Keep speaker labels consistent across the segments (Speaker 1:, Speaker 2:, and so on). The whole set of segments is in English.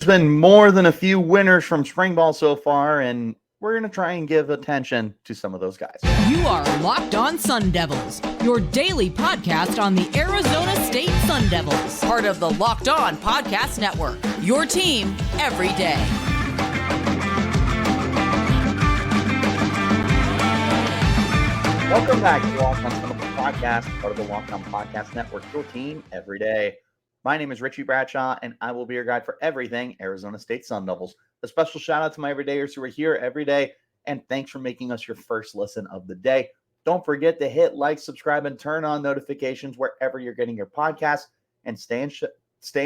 Speaker 1: There's been more than a few winners from spring ball so far, and we're going to try and give attention to some of those guys.
Speaker 2: You are Locked On Sun Devils, your daily podcast on the Arizona State Sun Devils, part of the Locked On Podcast Network, your team every day.
Speaker 1: Welcome back to the Locked On Sun Devils podcast, part of the Locked On Podcast Network, your team every day. My name is Richie Bradshaw, and I will be your guide for everything Arizona State Sun Devils. A special shout out to my everydayers who are here every day, and thanks for making us your first listen of the day. Don't forget to hit like, subscribe, and turn on notifications wherever you're getting your podcasts, and stay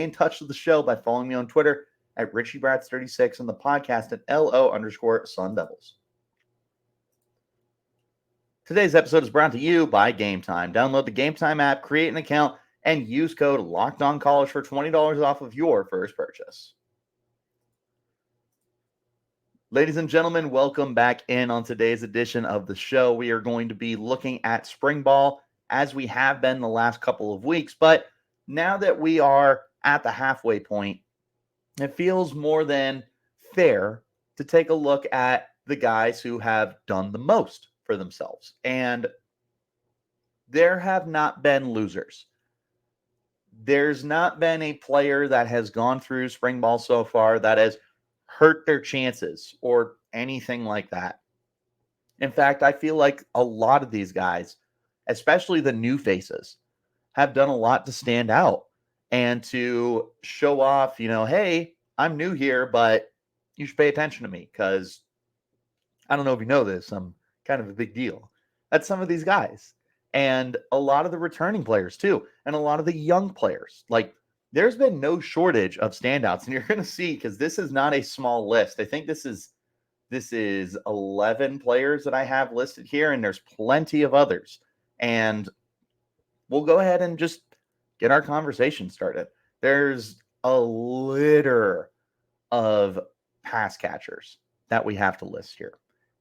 Speaker 1: in touch with the show by following me on Twitter at RichieBrats36 and the podcast at LO_Sun Devils. Today's episode is brought to you by GameTime. Download the GameTime app, create an account, and use code LOCKEDONCollege for $20 off of your first purchase. Ladies and gentlemen, welcome back in on today's edition of the show. We are going to be looking at spring ball as we have been the last couple of weeks. But now that we are at the halfway point, it feels more than fair to take a look at the guys who have done the most for themselves. And there have not been losers. There's not been a player that has gone through spring ball so far that has hurt their chances or anything like that. In fact, I feel like a lot of these guys, especially the new faces, have done a lot to stand out and to show off, hey, I'm new here, but you should pay attention to me because I don't know if you know this, I'm kind of a big deal. That's some of these guys. And a lot of the returning players too, and a lot of the young players. Like, there's been no shortage of standouts, and you're going to see, because this is not a small list. I think this is 11 players that I have listed here, and there's plenty of others. And we'll go ahead and just get our conversation started. There's a litter of pass catchers that we have to list here,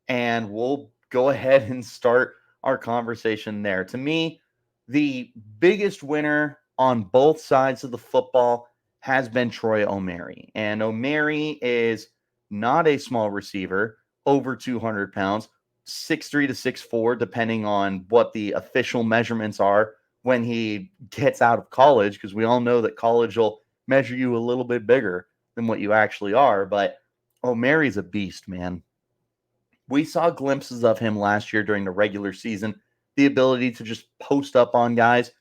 Speaker 1: and we'll go ahead and start our conversation there. To me, the biggest winner on both sides of the football has been Troy Omeire. And Omeire is not a small receiver, over 200 pounds, 6'3" to 6'4", depending on what the official measurements are when he gets out of college, because we all know that college will measure you a little bit bigger than what you actually are. But Omeire's a beast, man. We saw glimpses of him last year during the regular season, the ability to just post up on guys,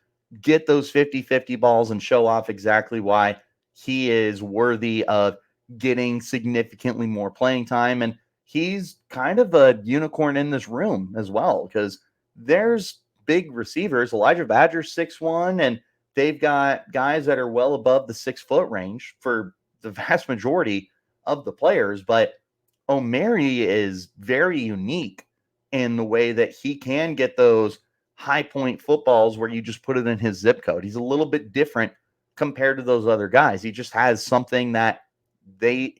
Speaker 1: get those 50-50 balls, and show off exactly why he is worthy of getting significantly more playing time. And he's kind of a unicorn in this room as well, because there's big receivers. Elijah Badger's 6'1", and they've got guys that are well above the 6-foot range for the vast majority of the players. But Omeire is very unique in the way that he can get those high point footballs where you just put it in his zip code. He's a little bit different compared to those other guys. He just has something that they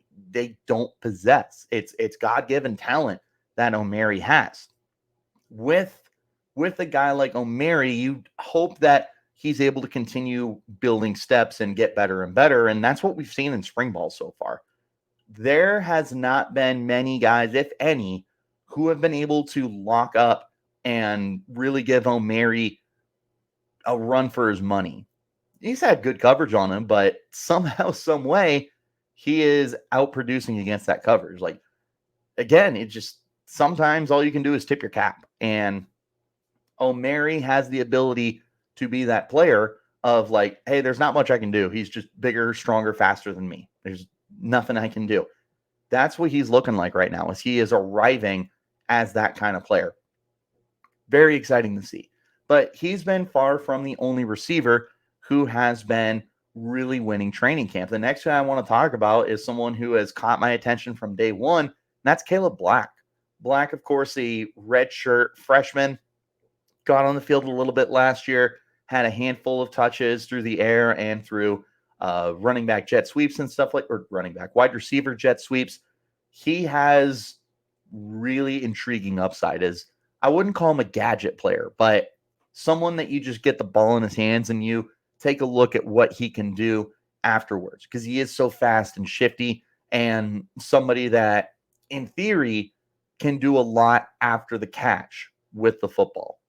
Speaker 1: don't possess. It's God-given talent that Omeire has. With a guy like Omeire, you hope that he's able to continue building steps and get better and better, and that's what we've seen in spring ball so far. There has not been many guys, if any, who have been able to lock up and really give Omeire a run for his money. He's had good coverage on him, but somehow, some way, he is outproducing against that coverage. Like, again, it just, sometimes all you can do is tip your cap. And Omeire has the ability to be that player of like, hey, there's not much I can do. He's just bigger, stronger, faster than me. There's nothing I can do. That's what he's looking like right now, as he is arriving as that kind of player. Very exciting to see. But he's been far from the only receiver who has been really winning training camp. The next guy I want to talk about is someone who has caught my attention from day one, and that's Kaleb Black. Black, of course, a redshirt freshman, got on the field a little bit last year, had a handful of touches through the air and through running back jet sweeps and stuff wide receiver jet sweeps. He has really intriguing upside. I wouldn't call him a gadget player, but someone that you just get the ball in his hands and you take a look at what he can do afterwards because he is so fast and shifty and somebody that, in theory, can do a lot after the catch with the football.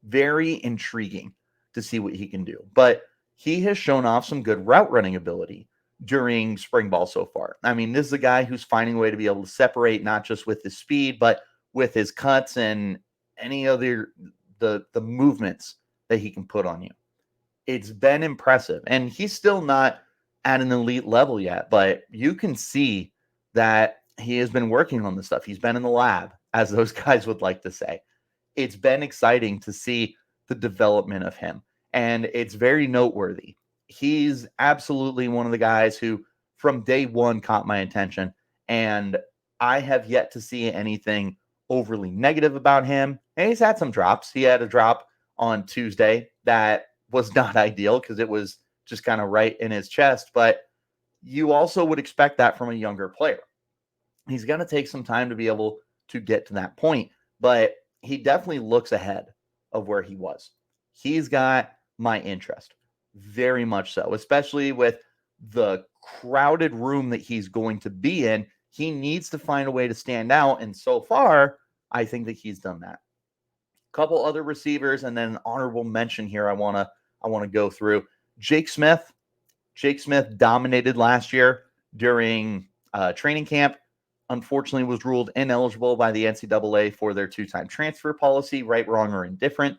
Speaker 1: Very intriguing to see what he can do. But he has shown off some good route running ability during spring ball so far. I mean, this is a guy who's finding a way to be able to separate not just with his speed, but with his cuts and any other the movements that he can put on you. It's been impressive. And he's still not at an elite level yet, but you can see that he has been working on this stuff. He's been in the lab, as those guys would like to say. It's been exciting to see the development of him, and it's very noteworthy. He's absolutely one of the guys who, from day one, caught my attention, and I have yet to see anything overly negative about him. And he's had some drops. He had a drop on Tuesday that was not ideal because it was just kind of right in his chest, but you also would expect that from a younger player. He's going to take some time to be able to get to that point, but he definitely looks ahead of where he was. He's got my interest, very much so, especially with the crowded room that he's going to be in. He needs to find a way to stand out, and so far, I think that he's done that. A couple other receivers, and then an honorable mention here I want to go through. Jake Smith. Jake Smith dominated last year during training camp. Unfortunately, was ruled ineligible by the NCAA for their two-time transfer policy, right, wrong, or indifferent.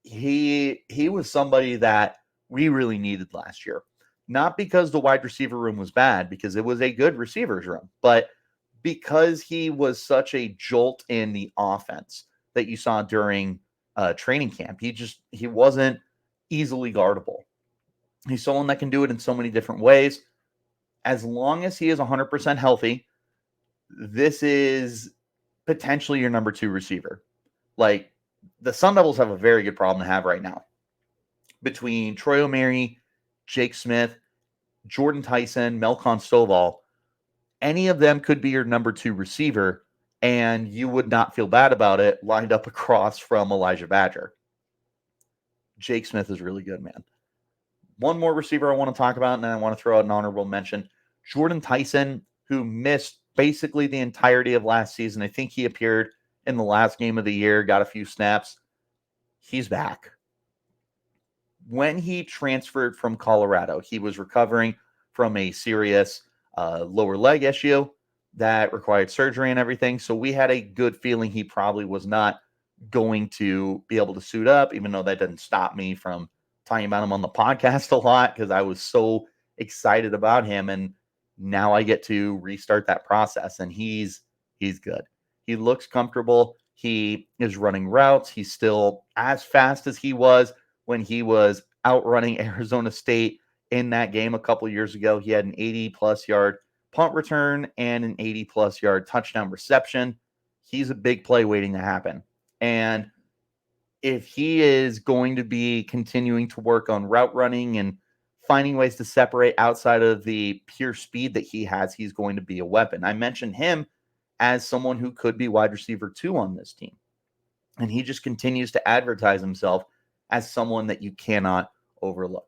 Speaker 1: He was somebody that we really needed last year. Not because the wide receiver room was bad, because it was a good receivers room, but because he was such a jolt in the offense that you saw during training camp. He wasn't easily guardable. He's someone that can do it in so many different ways. As long as he is 100% healthy, this is potentially your number 2 receiver. Like, the Sun Devils have a very good problem to have right now. Between Troy Omeire, Jake Smith, Jordyn Tyson, Melcon Stovall, any of them could be your number 2 receiver, and you would not feel bad about it lined up across from Elijah Badger. Jake Smith is really good, man. One more receiver I want to talk about, and then I want to throw out an honorable mention. Jordyn Tyson, who missed basically the entirety of last season. I think he appeared in the last game of the year, got a few snaps. He's back. When he transferred from Colorado, he was recovering from a serious lower leg issue that required surgery and everything. So we had a good feeling he probably was not going to be able to suit up, even though that didn't stop me from talking about him on the podcast a lot because I was so excited about him. And now I get to restart that process, and he's good. He looks comfortable. He is running routes. He's still as fast as he was when he was outrunning Arizona State in that game a couple years ago. He had an 80-plus yard punt return and an 80-plus yard touchdown reception. He's a big play waiting to happen. And if he is going to be continuing to work on route running and finding ways to separate outside of the pure speed that he has, he's going to be a weapon. I mentioned him as someone who could be wide receiver 2 on this team. And he just continues to advertise himself as someone that you cannot overlook.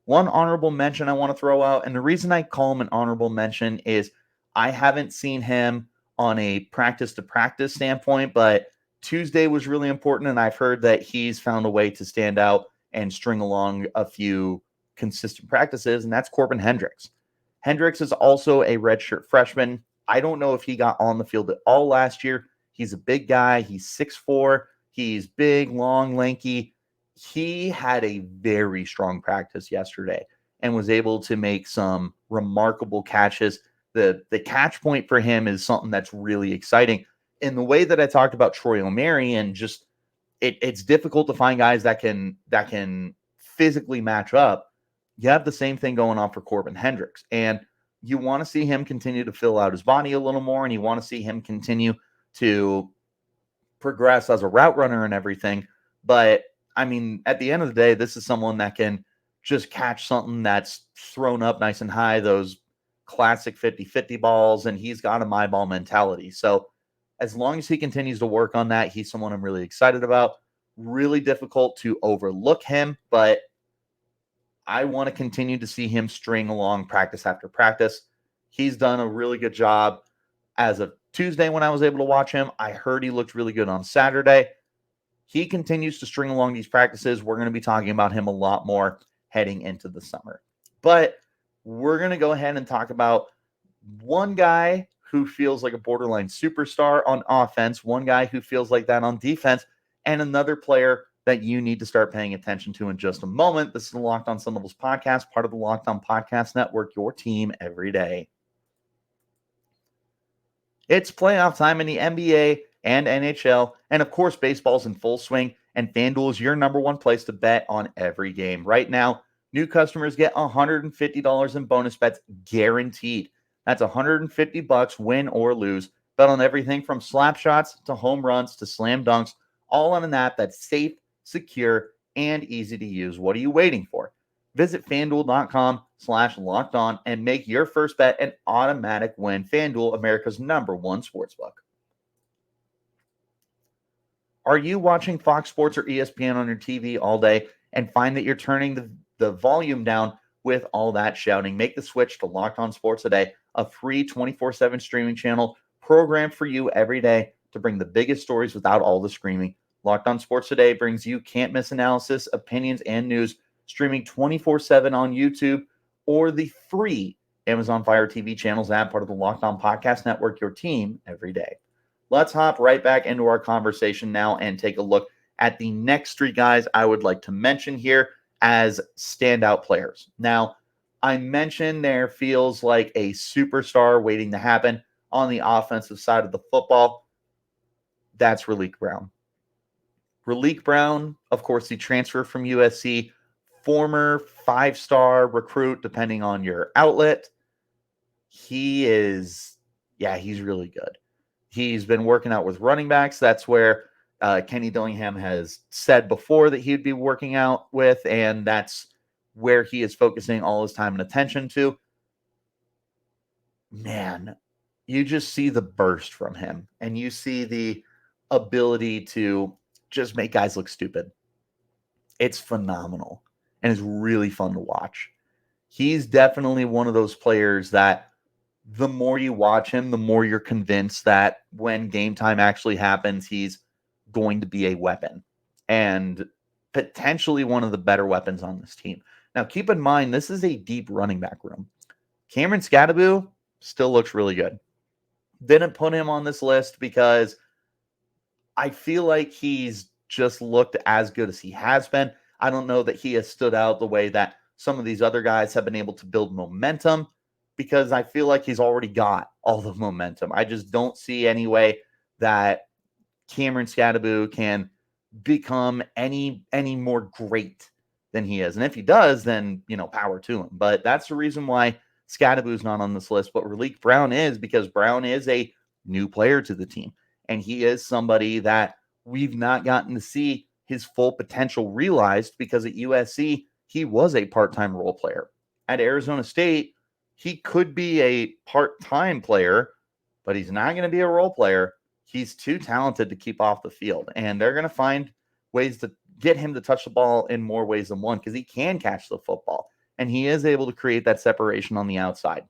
Speaker 1: One honorable mention I want to throw out, and the reason I call him an honorable mention is I haven't seen him on a practice-to-practice standpoint, but Tuesday was really important, and I've heard that he's found a way to stand out and string along a few consistent practices, and that's Corbin Hendricks. Hendricks is also a redshirt freshman. I don't know if he got on the field at all last year. He's a big guy. He's 6'4". He's big, long, lanky. He had a very strong practice yesterday and was able to make some remarkable catches. The catch point for him is something that's really exciting. In the way that I talked about Troy Omeire, and just it's difficult to find guys that can physically match up. You have the same thing going on for Corbin Hendricks, and you want to see him continue to fill out his body a little more, and you want to see him continue to progress as a route runner and everything. But I mean, at the end of the day, this is someone that can just catch something that's thrown up nice and high, those classic 50-50 balls, and he's got a my ball mentality. So as long as he continues to work on that, he's someone I'm really excited about. Really difficult to overlook him, but I want to continue to see him string along practice after practice. He's done a really good job as of Tuesday when I was able to watch him. I heard he looked really good on Saturday. He continues to string along these practices. We're going to be talking about him a lot more heading into the summer. But we're going to go ahead and talk about one guy who feels like a borderline superstar on offense, one guy who feels like that on defense, and another player that you need to start paying attention to in just a moment. This is the Locked On Sun Devils podcast, part of the Locked On Podcast Network, your team every day. It's playoff time in the NBA and NHL, and of course, baseball's in full swing, and FanDuel is your number one place to bet on every game. Right now, new customers get $150 in bonus bets guaranteed. That's $150 win or lose. Bet on everything from slap shots to home runs to slam dunks, all on an app that's safe, secure, and easy to use. What are you waiting for? Visit FanDuel.com/lockedon and make your first bet an automatic win. FanDuel, America's #1 sportsbook. Are you watching Fox Sports or ESPN on your TV all day and find that you're turning the volume down with all that shouting? Make the switch to Locked On Sports Today, a free 24/7 streaming channel programmed for you every day to bring the biggest stories without all the screaming. Locked On Sports Today brings you can't-miss analysis, opinions, and news, streaming 24/7 on YouTube or the free Amazon Fire TV channels app, part of the Locked On Podcast Network, your team every day. Let's hop right back into our conversation now and take a look at the next three guys I would like to mention here as standout players. Now, I mentioned there feels like a superstar waiting to happen on the offensive side of the football. That's Raleek Brown. Raleek Brown, of course, the transfer from USC, former five-star recruit, depending on your outlet. He's really good. He's been working out with running backs. That's where Kenny Dillingham has said before that he'd be working out with, and that's where he is focusing all his time and attention to. Man, you just see the burst from him, and you see the ability to just make guys look stupid. It's phenomenal, and it's really fun to watch. He's definitely one of those players that the more you watch him, the more you're convinced that when game time actually happens, he's going to be a weapon and potentially one of the better weapons on this team. Now, keep in mind, this is a deep running back room. Cameron Scadaboo still looks really good. Didn't put him on this list because I feel like he's just looked as good as he has been. I don't know that he has stood out the way that some of these other guys have been able to build momentum, because I feel like he's already got all the momentum. I just don't see any way that Cameron Scadaboo can become any more great than he is. And if he does, then, power to him. But that's the reason why Scadaboo's not on this list. But Raleek Brown is, because Brown is a new player to the team. And he is somebody that we've not gotten to see his full potential realized, because at USC, he was a part-time role player. At Arizona State, he could be a part-time player, but he's not going to be a role player. He's too talented to keep off the field, and they're going to find ways to get him to touch the ball in more ways than one, because he can catch the football, and he is able to create that separation on the outside.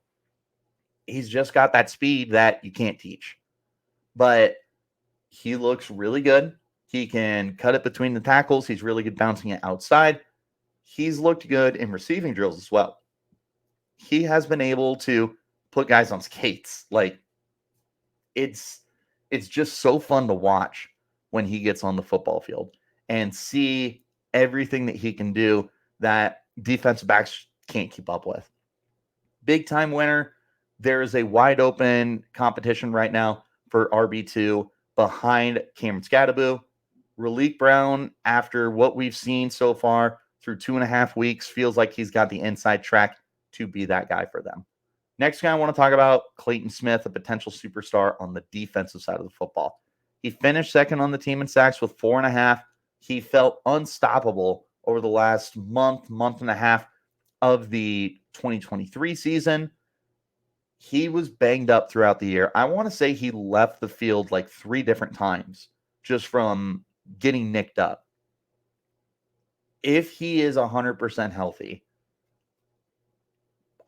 Speaker 1: He's just got that speed that you can't teach, but he looks really good. He can cut it between the tackles. He's really good bouncing it outside. He's looked good in receiving drills as well. He has been able to put guys on skates. Like, it's just so fun to watch when he gets on the football field and see everything that he can do that defensive backs can't keep up with. Big time winner. There is a wide open competition right now for RB2 behind Cameron Scadaboo. Raleek Brown, after what we've seen so far through 2.5 weeks, feels like he's got the inside track to be that guy for them. Next guy I want to talk about, Clayton Smith, a potential superstar on the defensive side of the football. He finished second on the team in sacks with 4.5. He felt unstoppable over the last month and a half of the 2023 season. He was banged up throughout the year. I want to say he left the field like 3 different times just from getting nicked up. If he is 100% healthy,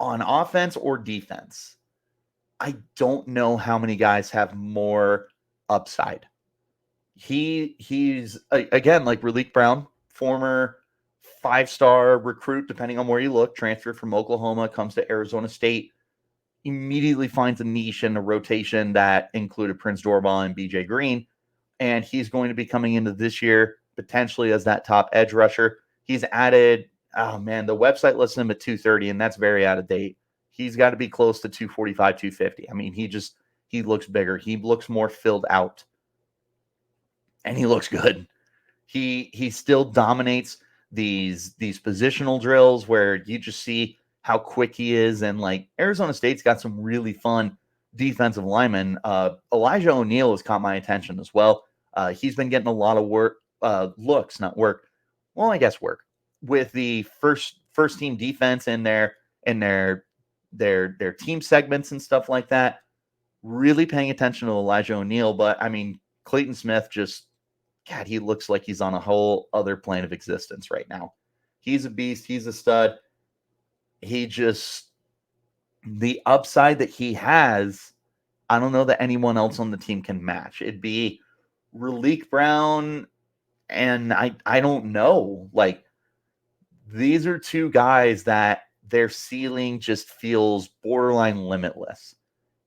Speaker 1: on offense or defense, I don't know how many guys have more upside. He's again, like Raleek Brown, former 5-star recruit, depending on where you look, transferred from Oklahoma, comes to Arizona State, immediately finds a niche in a rotation that included Prince Dorball and BJ Green. And he's going to be coming into this year potentially as that top edge rusher. He's added, oh man, the website lists him at 230, and that's very out of date. He's got to be close to 245, 250. I mean, he looks bigger. He looks more filled out. And he looks good. He still dominates these positional drills where you just see how quick he is. And like Arizona State's got some really fun defensive linemen. Elijah O'Neal has caught my attention as well. He's been getting a lot of work, looks, not work. Well, I guess work with the first team defense in their team segments and stuff like that. Really paying attention to Elijah O'Neal. But I mean, Clayton Smith just, God, he looks like he's on a whole other plane of existence right now. He's a beast. He's a stud. The upside that he has, I don't know that anyone else on the team can match. It'd be Raleek Brown, and I don't know. Like, these are two guys that their ceiling just feels borderline limitless.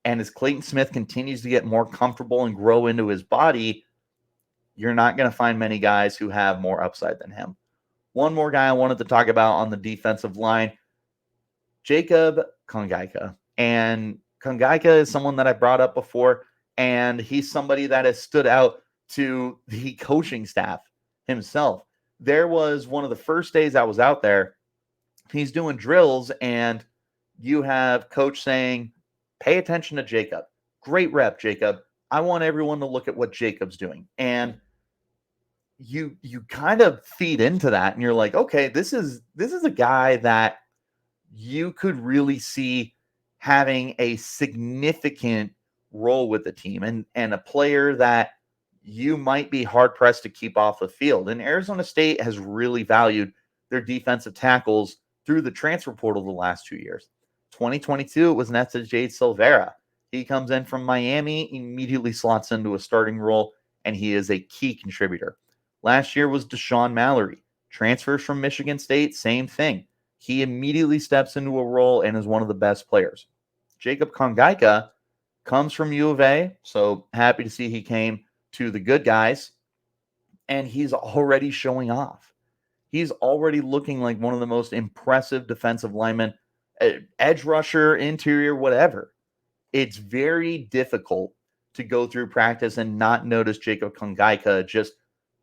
Speaker 1: And as Clayton Smith continues to get more comfortable and grow into his body, you're not going to find many guys who have more upside than him. One more guy I wanted to talk about on the defensive line, Jacob Kongaika. And Kongaika is someone that I brought up before, and he's somebody that has stood out to the coaching staff himself. There was one of the first days I was out there, he's doing drills, and you have coach saying, pay attention to Jacob. Great rep, Jacob. I want everyone to look at what Jacob's doing. And you kind of feed into that, and you're like, okay, this is a guy that you could really see having a significant role with the team and a player that you might be hard pressed to keep off the field. And Arizona State has really valued their defensive tackles through the transfer portal the last 2 years. 2022, it was Nessa Jade Silvera. He comes in from Miami, immediately slots into a starting role, and he is a key contributor. Last year was Deshaun Mallory. Transfers from Michigan State, same thing. He immediately steps into a role and is one of the best players. Jacob Kongaika comes from U of A, so happy to see he came to the good guys, and he's already showing off. He's already looking like one of the most impressive defensive linemen, edge rusher, interior, whatever. It's very difficult to go through practice and not notice Jacob Kongaika just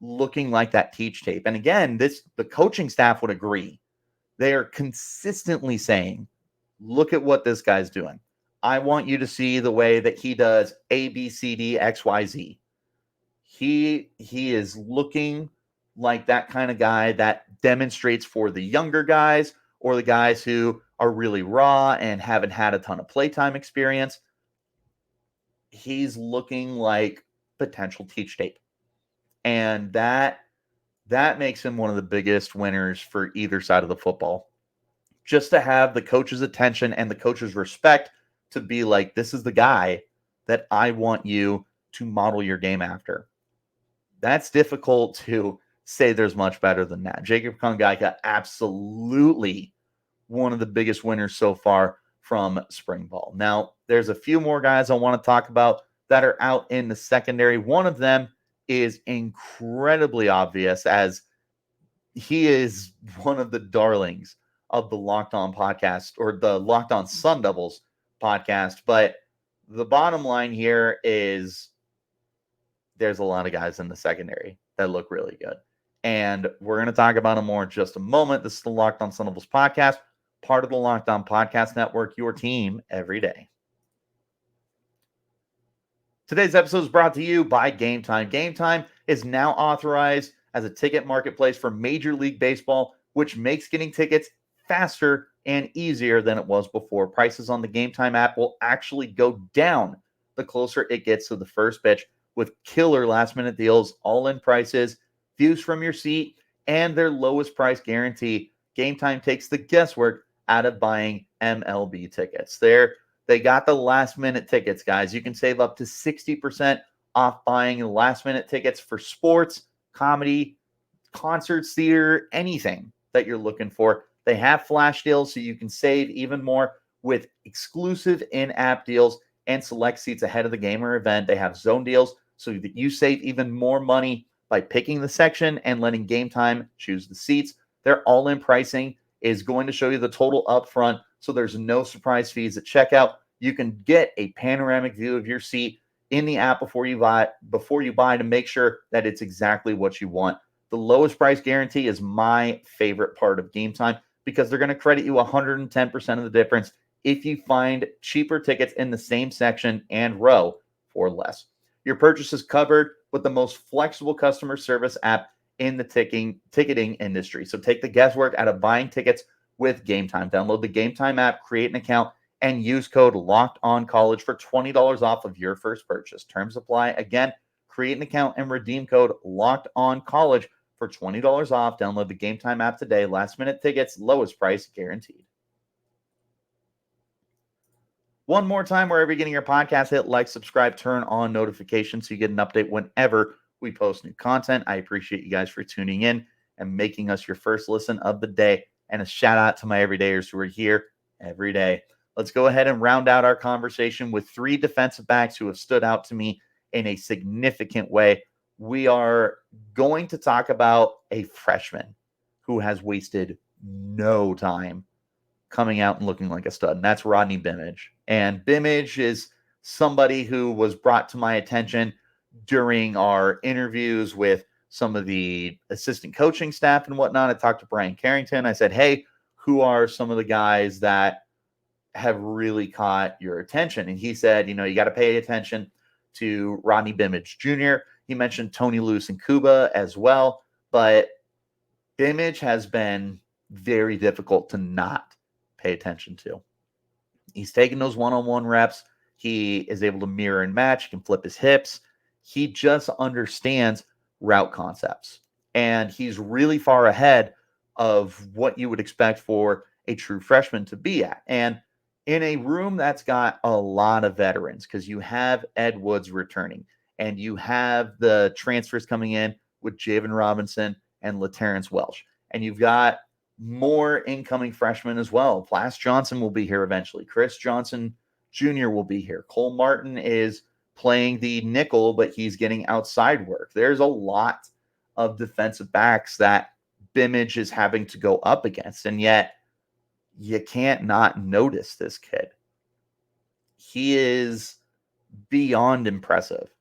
Speaker 1: looking like that teach tape. And again, the coaching staff would agree. They are consistently saying, look at what this guy's doing. I want you to see the way that he does A, B, C, D, X, Y, Z. He is looking like that kind of guy that demonstrates for the younger guys or the guys who are really raw and haven't had a ton of playtime experience. He's looking like potential teach tape. And that makes him one of the biggest winners for either side of the football. Just to have the coach's attention and the coach's respect to be like, this is the guy that I want you to model your game after. That's difficult to say there's much better than that. Jacob Kongaika, absolutely one of the biggest winners so far from spring ball. Now, there's a few more guys I want to talk about that are out in the secondary. One of them is incredibly obvious, as he is one of the darlings of the Locked On podcast, or the Locked On Sun Devils podcast. But the bottom line here is there's a lot of guys in the secondary that look really good. And we're going to talk about them more in just a moment. This is the Locked On Sun Devils podcast, part of the Locked On Podcast Network, your team every day. Today's episode is brought to you by GameTime. GameTime is now authorized as a ticket marketplace for Major League Baseball, which makes getting tickets faster and easier than it was before. Prices on the GameTime app will actually go down the closer it gets to the first pitch, with killer last-minute deals, all-in prices, views from your seat, and their lowest price guarantee. GameTime takes the guesswork out of buying MLB tickets. They got the last minute tickets, guys. You can save up to 60% off buying last minute tickets for sports, comedy, concerts, theater, anything that you're looking for. They have flash deals so you can save even more with exclusive in-app deals and select seats ahead of the game or event. They have zone deals so that you save even more money by picking the section and letting GameTime choose the seats. Their all-in pricing is going to show you the total upfront, so there's no surprise fees at checkout. You can get a panoramic view of your seat in the app before you buy to make sure that it's exactly what you want. The lowest price guarantee is my favorite part of GameTime because they're going to credit you 110% of the difference if you find cheaper tickets in the same section and row for less. Your purchase is covered with the most flexible customer service app in the ticketing industry. So take the guesswork out of buying tickets with GameTime. Download the GameTime app, create an account, and use code LOCKEDONCollege for $20 off of your first purchase. Terms apply. Again, create an account and redeem code LOCKEDONCollege for $20 off. Download the GameTime app today. Last minute tickets, lowest price guaranteed. One more time, wherever you're getting your podcast, hit like, subscribe, turn on notifications so you get an update whenever we post new content. I appreciate you guys for tuning in and making us your first listen of the day. And a shout out to my everydayers who are here every day. Let's go ahead and round out our conversation with three defensive backs who have stood out to me in a significant way. We are going to talk about a freshman who has wasted no time coming out and looking like a stud, and that's Rodney Bimage. And Bimage is somebody who was brought to my attention during our interviews with some of the assistant coaching staff and whatnot. I talked to Brian Carrington. I said, hey, who are some of the guys that have really caught your attention? And he said, you got to pay attention to Rodney Bimage Jr. He mentioned Tony Lewis and Cuba as well, but Bimage has been very difficult to not pay attention to. He's taking those one-on-one reps. He is able to mirror and match. He can flip his hips. He just understands route concepts, and he's really far ahead of what you would expect for a true freshman to be at. And in a room that's got a lot of veterans, because you have Ed Woods returning, and you have the transfers coming in with Javen Robinson and LaTerrence Welsh, and you've got more incoming freshmen as well. Plas Johnson will be here eventually. Chris Johnson Jr. will be here. Cole Martin is playing the nickel, but he's getting outside work. There's a lot of defensive backs that Bimage is having to go up against, and yet you can't not notice this kid. He is beyond impressive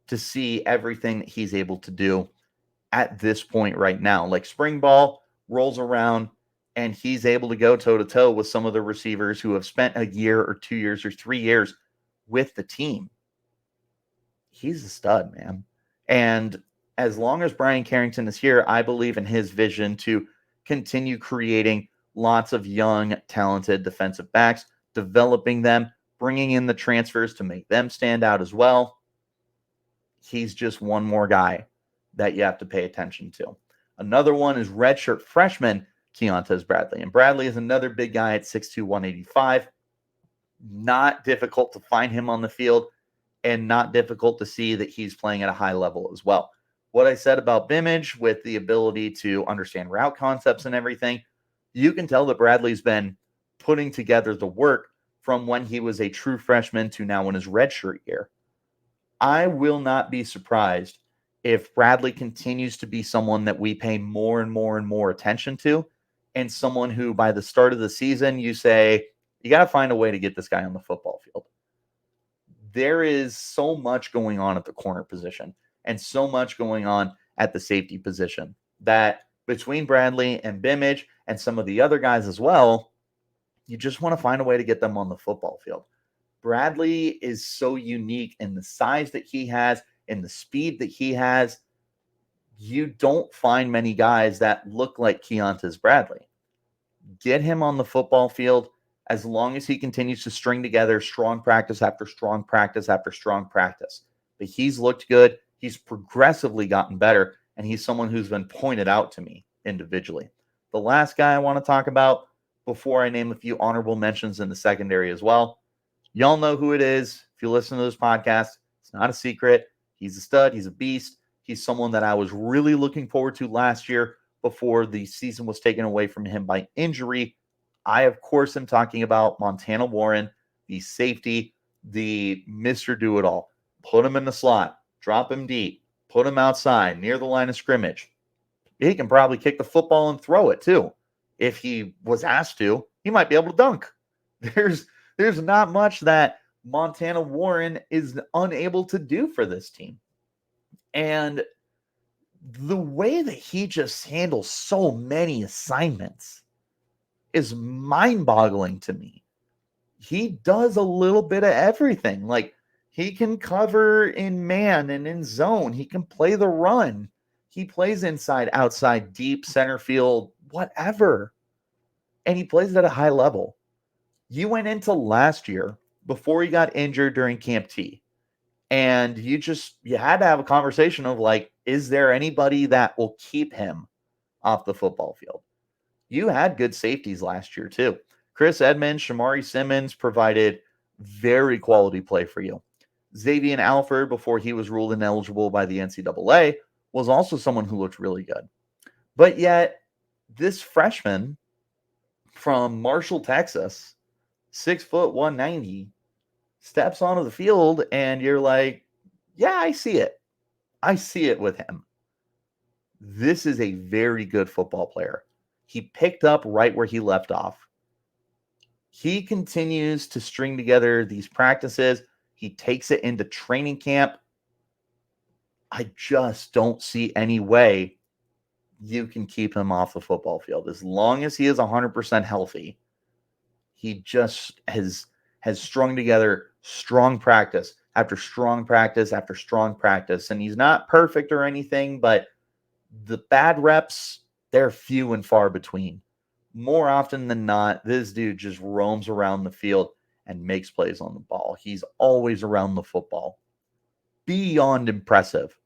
Speaker 1: to see everything that he's able to do at this point right now. Like, spring ball rolls around and he's able to go toe-to-toe with some of the receivers who have spent a year or 2 years or 3 years with the team. He's a stud, man. And as long as Brian Carrington is here, I believe in his vision to continue creating lots of young, talented defensive backs, developing them, bringing in the transfers to make them stand out as well. He's just one more guy that you have to pay attention to. Another one is redshirt freshman Keontez Bradley. And Bradley is another big guy at 6'2", 185. Not difficult to find him on the field, and not difficult to see that he's playing at a high level as well. What I said about Bimage with the ability to understand route concepts and everything, you can tell that Bradley's been putting together the work from when he was a true freshman to now in his redshirt year. I will not be surprised if Bradley continues to be someone that we pay more and more and more attention to, and someone who by the start of the season, you say, you got to find a way to get this guy on the football field. There is so much going on at the corner position and so much going on at the safety position that between Bradley and Bimage and some of the other guys as well, you just want to find a way to get them on the football field. Bradley is so unique in the size that he has, in the speed that he has. You don't find many guys that look like Keontez Bradley. Get him on the football field. As long as he continues to string together strong practice after strong practice after strong practice. But he's looked good. He's progressively gotten better, and he's someone who's been pointed out to me individually. The last guy I want to talk about, before I name a few honorable mentions in the secondary as well. Y'all know who it is. If you listen to this podcast, it's not a secret. He's a stud. He's a beast. He's someone that I was really looking forward to last year before the season was taken away from him by injury. I, of course, am talking about Montana Warren, the safety, the Mr. Do-It-All. Put him in the slot, drop him deep, put him outside near the line of scrimmage. He can probably kick the football and throw it too. If he was asked to, he might be able to dunk. There's not much that Montana Warren is unable to do for this team. And the way that he just handles so many assignments is mind-boggling to me. He does a little bit of everything. Like, he can cover in man and in zone. He can play the run. He plays inside, outside, deep, center field, whatever. And he plays at a high level. You went into last year before he got injured during Camp T. And you had to have a conversation of like, is there anybody that will keep him off the football field? You had good safeties last year too. Chris Edmonds, Shamari Simmons provided very quality play for you. Xavion Alford, before he was ruled ineligible by the NCAA, was also someone who looked really good. But yet, this freshman from Marshall, Texas, 6', 190, steps onto the field, and you're like, yeah, I see it. I see it with him. This is a very good football player. He picked up right where he left off. He continues to string together these practices. He takes it into training camp. I just don't see any way you can keep him off the football field. As long as he is 100% healthy, he just has strung together strong practice after strong practice after strong practice. And he's not perfect or anything, but the bad reps, they're few and far between. More often than not, this dude just roams around the field and makes plays on the ball. He's always around the football. Beyond impressive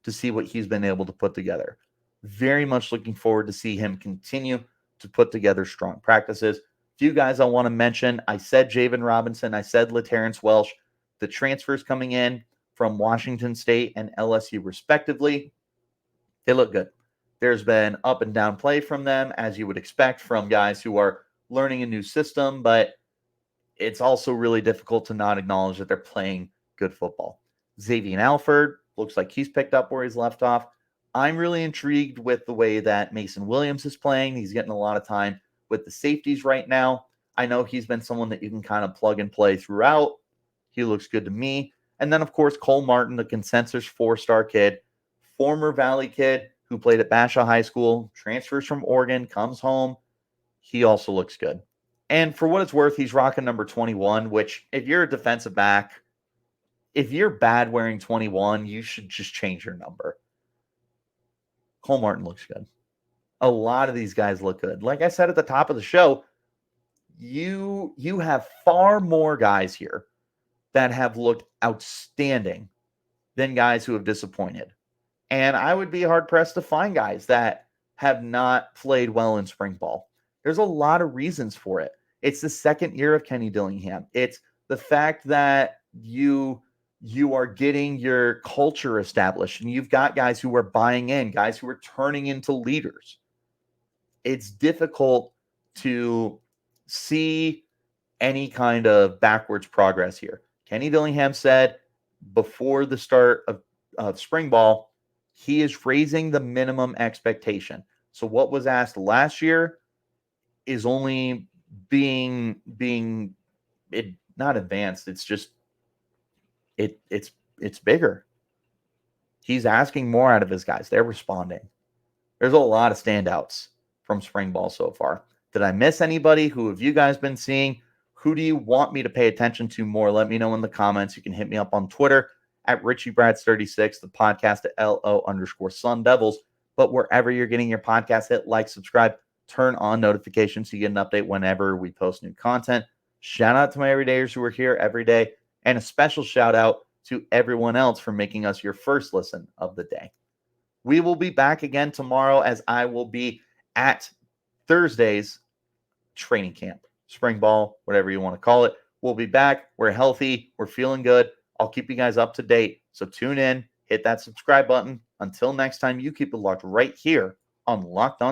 Speaker 1: to see what he's been able to put together. Very much looking forward to see him continue to put together strong practices. Few guys I want to mention. I said Javen Robinson. I said LaTerrence Welsh. The transfers coming in from Washington State and LSU respectively, they look good. There's been up and down play from them, as you would expect from guys who are learning a new system, but it's also really difficult to not acknowledge that they're playing good football. Xavion Alford looks like he's picked up where he's left off. I'm really intrigued with the way that Mason Williams is playing. He's getting a lot of time with the safeties right now. I know he's been someone that you can kind of plug and play throughout. He looks good to me. And then, of course, Cole Martin, the consensus 4-star kid, former Valley kid who played at Bashaw High School, transfers from Oregon, comes home. He also looks good. And for what it's worth, he's rocking number 21, which if you're a defensive back, if you're bad wearing 21, you should just change your number. Cole Martin looks good. A lot of these guys look good. Like I said at the top of the show, you have far more guys here that have looked outstanding than guys who have disappointed. And I would be hard-pressed to find guys that have not played well in spring ball. There's a lot of reasons for it. It's the second year of Kenny Dillingham. It's the fact that you are getting your culture established, and you've got guys who are buying in, guys who are turning into leaders. It's difficult to see any kind of backwards progress here. Kenny Dillingham said before the start of spring ball, he is raising the minimum expectation. So what was asked last year is only being not advanced. It's just it's bigger. He's asking more out of his guys. They're responding. There's a lot of standouts from spring ball so far. Did I miss anybody? Who have you guys been seeing? Who do you want me to pay attention to more? Let me know in the comments. You can hit me up on Twitter at RichieBrads36, the podcast at LO_Sun Devils. But wherever you're getting your podcast, hit like, subscribe, turn on notifications so you get an update whenever we post new content. Shout out to my everydayers who are here every day, and a special shout out to everyone else for making us your first listen of the day. We will be back again tomorrow, as I will be at Thursdays training camp, spring ball, whatever you want to call it. We'll be back. We're healthy. We're feeling good. I'll keep you guys up to date. So tune in, hit that subscribe button. Until next time, you keep it locked right here on Locked On